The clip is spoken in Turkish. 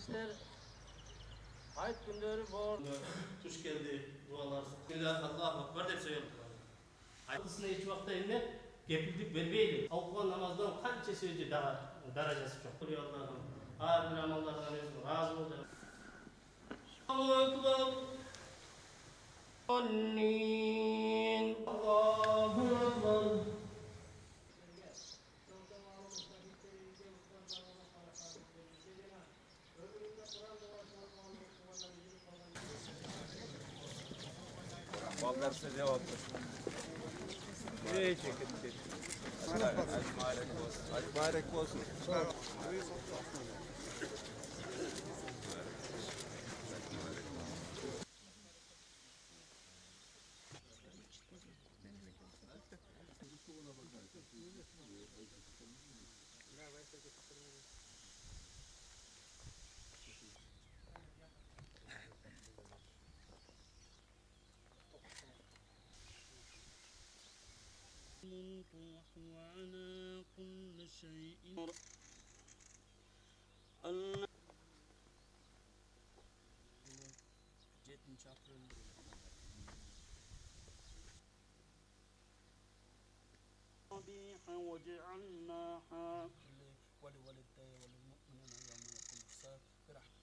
Kardeşler, Hayt günleri bol. Tuş geldi, dualar. Allahu Ekber dep söyleyelim. Hayatısına hiç vaktinde gepildik vermeyelim. Avkuan namazdan kança sözü daha derecesi çok. Kuruyor Allah'ım. Amin amallardan özgür. Razı olsun. Allahu Ekber. Amin. Allahu Ekber. Bal derse cevaptır. Nereye çekildi? Hadi mübarek olsun. الروح وعلى كل شيء صبيحا وجعلناها ولوالدي وللمؤمنين يوم يقوم الحساب برحمة.